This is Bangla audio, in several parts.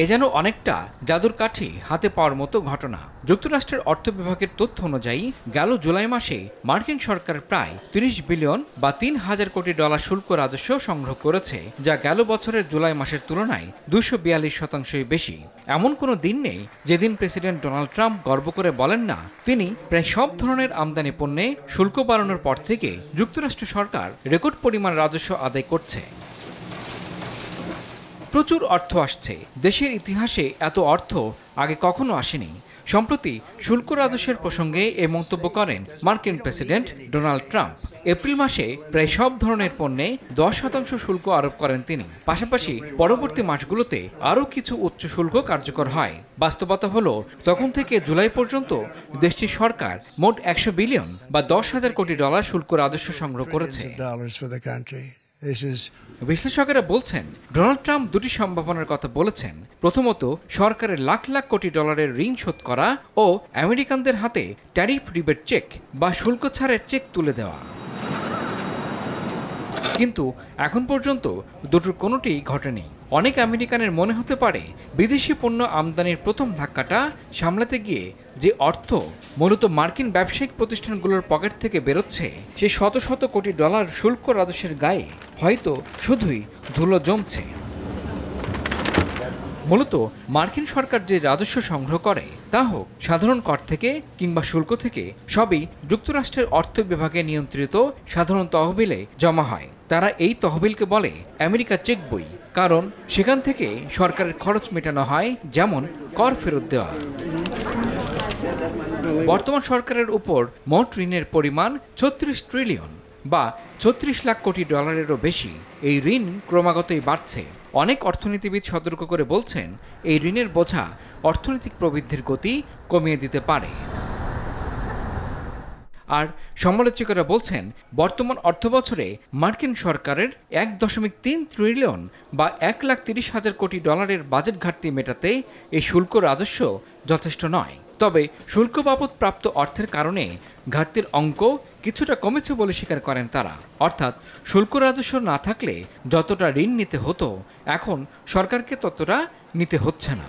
এ যেন অনেকটা জাদুর কাঠি হাতে পাওয়ার মতো ঘটনা। যুক্তরাষ্ট্রের অর্থ বিভাগের তথ্য অনুযায়ী গেল জুলাই মাসে মার্কিন সরকার প্রায় ৩০ বিলিয়ন বা ৩,০০০ কোটি ডলার শুল্ক রাজস্ব সংগ্রহ করেছে, যা গেল বছরের জুলাই মাসের তুলনায় ২৪২% বেশি। এমন কোনো দিন নেই যেদিন প্রেসিডেন্ট ডোনাল্ড ট্রাম্প গর্ব করে বলেন না তিনি প্রায় সব ধরনের আমদানি পণ্যে শুল্ক বাড়ানোর পর থেকে যুক্তরাষ্ট্র সরকার রেকর্ড পরিমাণ রাজস্ব আদায় করছে। প্রচুর অর্থ আসছে, দেশের ইতিহাসে এত অর্থ আগে কখনো আসেনি। সম্প্রতি শুল্ক রাজস্বের প্রসঙ্গে এ মন্তব্য করেন মার্কিন প্রেসিডেন্ট ডোনাল্ড ট্রাম্প। এপ্রিল মাসে প্রায় সব ধরনের পণ্যে 10% শুল্ক আরোপ করেন তিনি। পাশাপাশি পরবর্তী মাসগুলোতে আরও কিছু উচ্চ শুল্ক কার্যকর হয়। বাস্তবতা হলো তখন থেকে জুলাই পর্যন্ত দেশটির সরকার মোট 100 বিলিয়ন বা 10,000 কোটি ডলার শুল্ক রাজস্ব সংগ্রহ করেছে। বিশ্লেষকেরা বলছেন ডোনাল্ড ট্রাম্প দুটি সম্ভাবনার কথা বলেছেন। প্রথমত, সরকারের লাখ লাখ কোটি ডলারের ঋণ শোধ করা ও আমেরিকানদের হাতে ট্যারিফ রিবেট চেক বা শুল্ক ছাড়ের চেক তুলে দেওয়া। কিন্তু এখন পর্যন্ত দুটোর কোনোটি ঘটেনি। অনেক আমেরিকানের মনে হতে পারে বিদেশি পণ্য আমদানির প্রথম ধাক্কাটা সামলাতে গিয়ে যে অর্থ মূলত মার্কিন ব্যবসায়িক প্রতিষ্ঠানগুলোর পকেট থেকে বেরোচ্ছে, সে শত শত কোটি ডলার শুল্ক রাজস্বের গায়ে হয়তো শুধুই ধুলো জমছে। মূলত মার্কিন সরকার যে রাজস্ব সংগ্রহ করে তা হোক সাধারণ কর থেকে কিংবা শুল্ক থেকে, সবই যুক্তরাষ্ট্রের অর্থ বিভাগে নিয়ন্ত্রিত সাধারণ তহবিলে জমা হয়। তারা এই তহবিলকে বলে আমেরিকা চেক বই, কারণ সেখান থেকে সরকারের খরচ মেটানো হয়, যেমন কর ফেরত দেওয়া। বর্তমান সরকারের উপর মোট ঋণের পরিমাণ ৩৬ ট্রিলিয়ন বা ৩৬ লাখ কোটি ডলারেরও বেশি। এই ঋণ ক্রমাগতই বাড়ছে। অনেক অর্থনীতিবিদ সতর্ক করে বলছেন এই ঋণের বোঝা অর্থনৈতিক প্রবৃদ্ধির গতি কমিয়ে দিতে পারে। আর সমালোচকেরা বলছেন বর্তমান অর্থবছরে মার্কিন সরকারের ১.৩ ট্রিলিয়ন বা ১,৩০,০০০ কোটি ডলারের বাজেট ঘাটতি মেটাতে এই শুল্ক রাজস্ব যথেষ্ট নয়। তবে শুল্ক বাবদ প্রাপ্ত অর্থের কারণে ঘাটতির অঙ্ক কিছুটা কমেছে বলে স্বীকার করেন তারা। অর্থাৎ শুল্ক রাজস্ব না থাকলে যতটা ঋণ নিতে হতো এখন সরকারকে ততটা নিতে হচ্ছে না।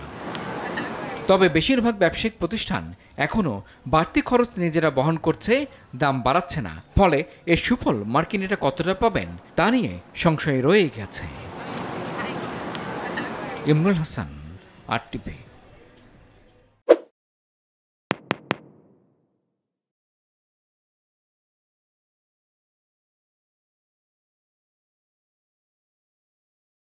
তবে বেশিরভাগ ব্যবসায়িক প্রতিষ্ঠান এখনও বাড়তি খরচ নিজেরা বহন করছে, দাম বাড়াচ্ছে না। ফলে এর সুফল মার্কিনিরা কতটা পাবেন তা নিয়ে সংশয় রয়ে গেছে। ইমরুল হাসান, RTV।